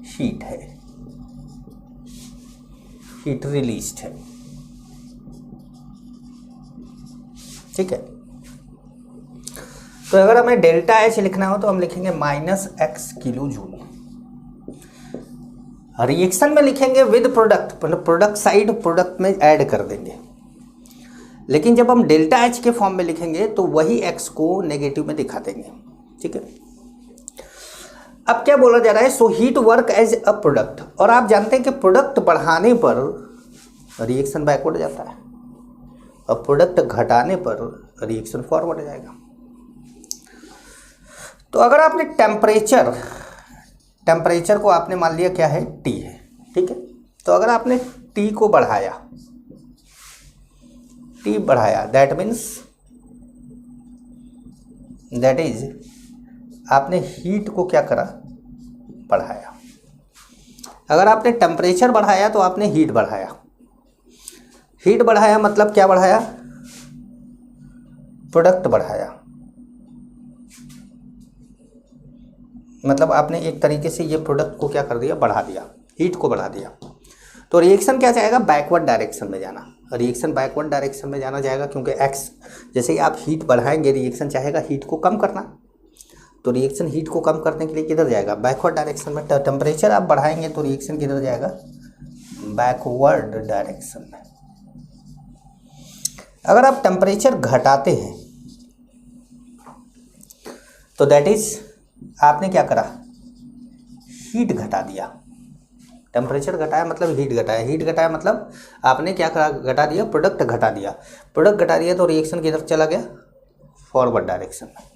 हीट है, हीट रिलीज्ड है। ठीक है, तो अगर हमें डेल्टा एच लिखना हो तो हम लिखेंगे minus x kilo joule. Reaction में लिखेंगे विद प्रोडक्ट, मतलब प्रोडक्ट साइड प्रोडक्ट में ऐड कर देंगे। लेकिन जब हम डेल्टा एच के फॉर्म में लिखेंगे तो वही एक्स को नेगेटिव में दिखा देंगे। ठीक है, अब क्या बोला जा रहा है? So heat work as a product. और आप जानते हैं कि प्रोडक्ट बढ़ाने पर रिएक्शन बैकवर्ड जाता है और प्रोडक्ट घटाने पर रिएक्शन फॉरवर्ड जाएगा। तो अगर आपने टेम्परेचर को आपने मान लिया क्या है? टी है। ठीक है, तो अगर आपने टी को बढ़ाया, दैट इज आपने हीट को क्या करा? बढ़ाया। अगर आपने टेम्परेचर बढ़ाया तो आपने हीट बढ़ाया। हीट बढ़ाया मतलब क्या बढ़ाया? प्रोडक्ट बढ़ाया। मतलब आपने एक तरीके से ये प्रोडक्ट को क्या कर दिया? बढ़ा दिया, हीट को बढ़ा दिया। तो रिएक्शन क्या चाहेगा? बैकवर्ड डायरेक्शन में जाना। रिएक्शन बैकवर्ड डायरेक्शन में जाना जाएगा क्योंकि एक्स, जैसे ही आप हीट बढ़ाएंगे रिएक्शन चाहेगा हीट को कम करना। तो रिएक्शन हीट को कम करने के लिए किधर जाएगा? बैकवर्ड डायरेक्शन में। टेम्परेचर आप बढ़ाएंगे तो रिएक्शन किधर जाएगा? बैकवर्ड डायरेक्शन में। अगर आप टेम्परेचर घटाते हैं तो दैट इज आपने क्या करा? हीट घटा दिया। टेम्परेचर घटाया मतलब हीट घटाया, हीट घटाया मतलब आपने क्या करा? घटा दिया, प्रोडक्ट घटा दिया। प्रोडक्ट घटा दिया तो रिएक्शन किधर चला गया? फॉरवर्ड डायरेक्शन में।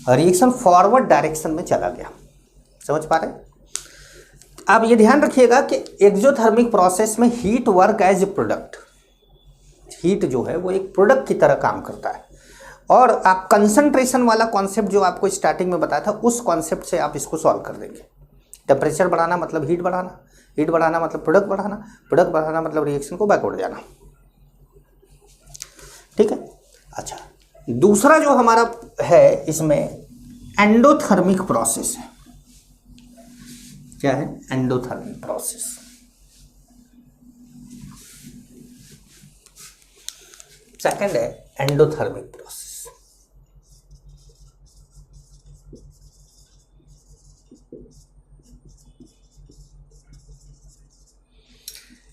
रिएक्शन फॉरवर्ड डायरेक्शन में चला गया। समझ पा रहे हैं? आप ये ध्यान रखिएगा कि एक्सोथर्मिक प्रोसेस में heat work as a product. Heat जो है वो एक प्रोडक्ट की तरह काम करता है। और आप कंसंट्रेशन वाला कॉन्सेप्ट जो आपको स्टार्टिंग में बताया था, उस कॉन्सेप्ट से आप इसको सॉल्व कर देंगे। टेम्परेचर बढ़ाना मतलब हीट बढ़ाना, हीट बढ़ाना मतलब प्रोडक्ट बढ़ाना, प्रोडक्ट बढ़ाना मतलब रिएक्शन को बैकवर्ड जाना। ठीक है। अच्छा, दूसरा जो हमारा है इसमें एंडोथर्मिक प्रोसेस है। क्या है? Endothermic process. सेकंड है एंडोथर्मिक प्रोसेस।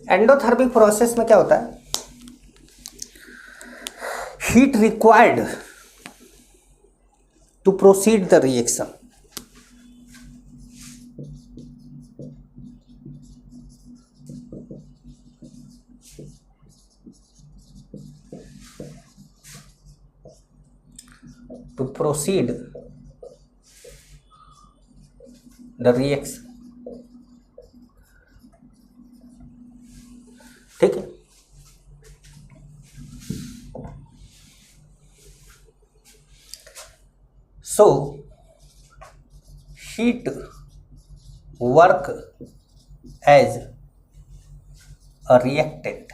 एंडोथर्मिक प्रोसेस में क्या होता है? Heat required to proceed the reaction to proceed the reaction। ठीक है। So heat work as a reactant।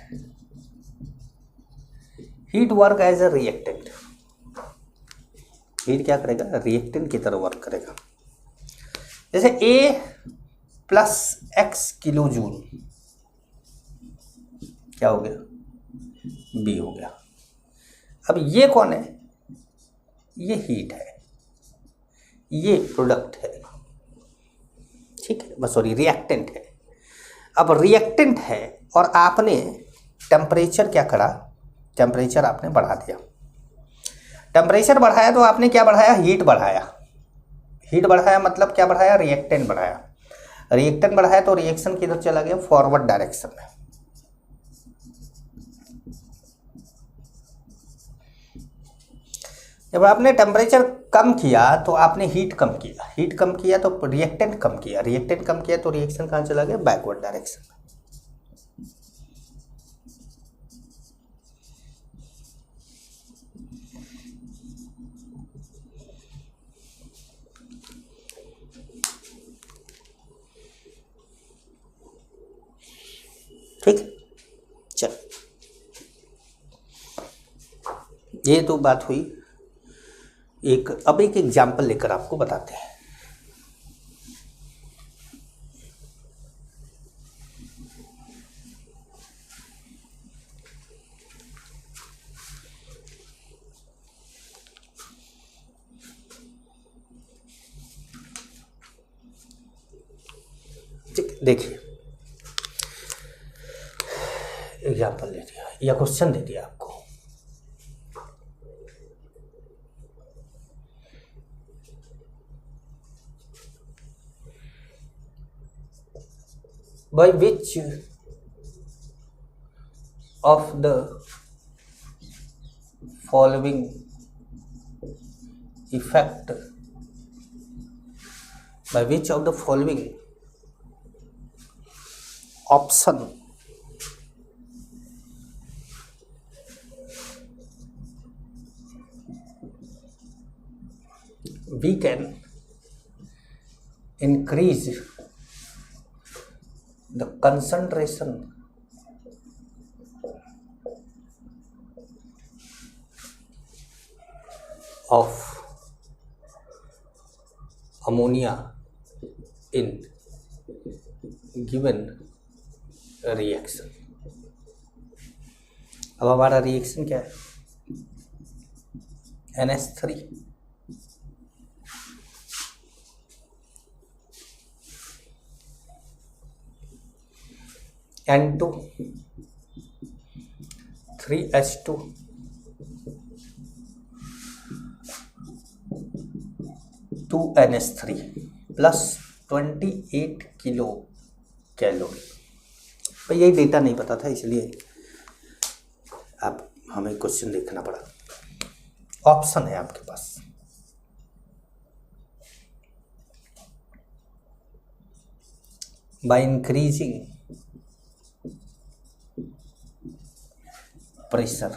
Heat work as a reactant. Heat क्या करेगा? रिएक्टेंट की तरह वर्क करेगा। जैसे A plus X kilo joule क्या हो गया? B हो गया। अब ये कौन है? ये हीट है, ये प्रोडक्ट है। ठीक है, बस सॉरी रिएक्टेंट है। अब रिएक्टेंट है और आपने टेम्परेचर क्या करा? टेम्परेचर आपने बढ़ा दिया। टेम्परेचर बढ़ाया तो आपने क्या बढ़ाया? हीट बढ़ाया। हीट बढ़ाया मतलब क्या बढ़ाया? रिएक्टेंट बढ़ाया। रिएक्टेंट बढ़ाया तो रिएक्शन किधर चला गया? फॉरवर्ड डायरेक्शन में। जब आपने टेम्परेचर कम किया तो आपने हीट कम किया, हीट कम किया तो रिएक्टेंट कम किया, रिएक्टेंट कम किया तो रिएक्शन कहाँ चला गया? बैकवर्ड डायरेक्शन में। ठीक है, चल ये तो बात हुई। अब एक एग्जाम्पल लेकर आपको बताते हैं। देखिए एग्जाम्पल दे दिया या क्वेश्चन दे दिया आपको। By which of the following effect, by which of the following option we can increase the concentration of ammonia in given reaction। अब हमारा रिएक्शन क्या है? NH3 N2 3H2 2NH3 plus 28 kilo calorie. भाई यही data नहीं पता था इसलिए आप हमें क्वेश्चन देखना पड़ा। ऑप्शन है आपके पास। By increasing pressure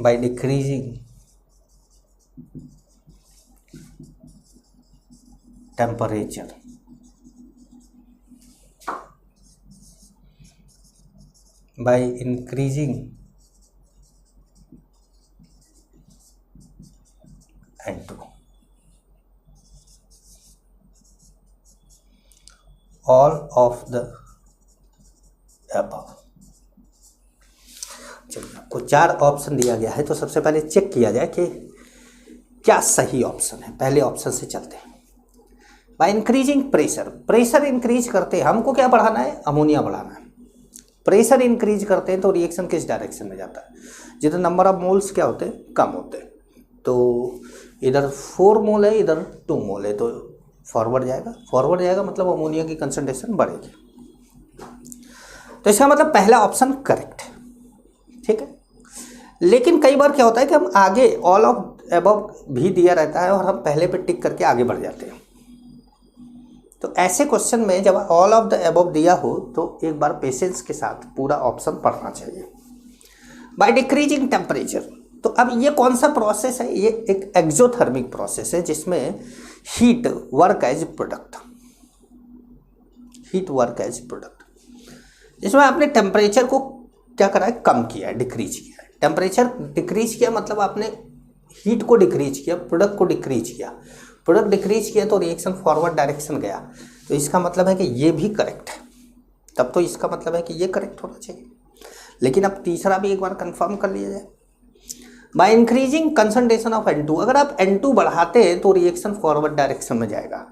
by decreasing temperature by increasing N2, all of the above। चलिए, आपको 4 ऑप्शन दिया गया है, तो सबसे पहले चेक किया जाए कि क्या सही ऑप्शन है। पहले ऑप्शन से चलते हैं। Bye increasing pressure, pressure increase करते हैं, हमको क्या बढ़ाना है, अमोनिया बढ़ाना है। प्रेशर इंक्रीज करते हैं तो रिएक्शन किस डायरेक्शन में जाता है, जिधर नंबर ऑफ मोल्स क्या होते हैं, कम होते हैं। तो इधर 4 मोल है, इधर 2 मोल है, तो फॉरवर्ड जाएगा। फॉरवर्ड जाएगा मतलब अमोनिया की कंसंट्रेशन बढ़ेगी। तो इसका मतलब पहला ऑप्शन करेक्ट है, ठीक है। लेकिन कई बार क्या होता है कि हम आगे ऑल ऑफ अबव भी दिया रहता है और हम पहले पे टिक करके आगे बढ़ जाते हैं। तो ऐसे क्वेश्चन में जब ऑल ऑफ द अबव दिया हो तो एक बार पेशेंस के साथ पूरा ऑप्शन पढ़ना चाहिए। बाय डिक्रीजिंग टेम्परेचर, तो अब ये कौन सा प्रोसेस है, ये एक एक्सोथर्मिक प्रोसेस है जिसमें heat work as product, heat work as product, जिसमें आपने टेम्परेचर को क्या करा है, कम किया है, डिक्रीज किया है। टेम्परेचर डिक्रीज किया मतलब आपने हीट को डिक्रीज किया, प्रोडक्ट को डिक्रीज किया। प्रोडक्ट डिक्रीज किया तो रिएक्शन फॉरवर्ड डायरेक्शन गया, तो इसका मतलब है कि ये भी करेक्ट है। तब तो इसका मतलब है कि ये करेक्ट होना चाहिए। लेकिन अब तीसरा भी एक बार कंफर्म कर लिया जाए। By increasing concentration of N2, अगर आप N2 बढ़ाते हैं तो रिएक्शन फॉरवर्ड डायरेक्शन में जाएगा।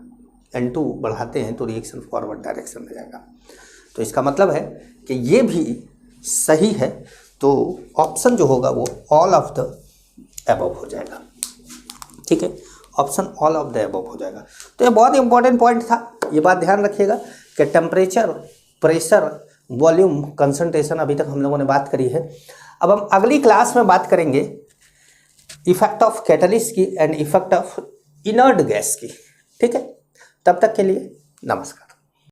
N2 बढ़ाते हैं तो रिएक्शन फॉरवर्ड डायरेक्शन में जाएगा। तो इसका मतलब है कि ये भी सही है। तो ऑप्शन जो होगा वो ऑल ऑफ द अबव हो जाएगा, ठीक है। Option all of the above हो जाएगा। तो ये बहुत इंपॉर्टेंट पॉइंट था, ये बात ध्यान रखिएगा कि टेम्परेचर, प्रेशर, वॉल्यूम, कंसंट्रेशन अभी तक हम लोगों ने बात करी है। अब हम अगली क्लास में बात करेंगे इफेक्ट ऑफ कैटलिस्ट की and effect of inert gas की, ठीक है। तब तक के लिए नमस्कार।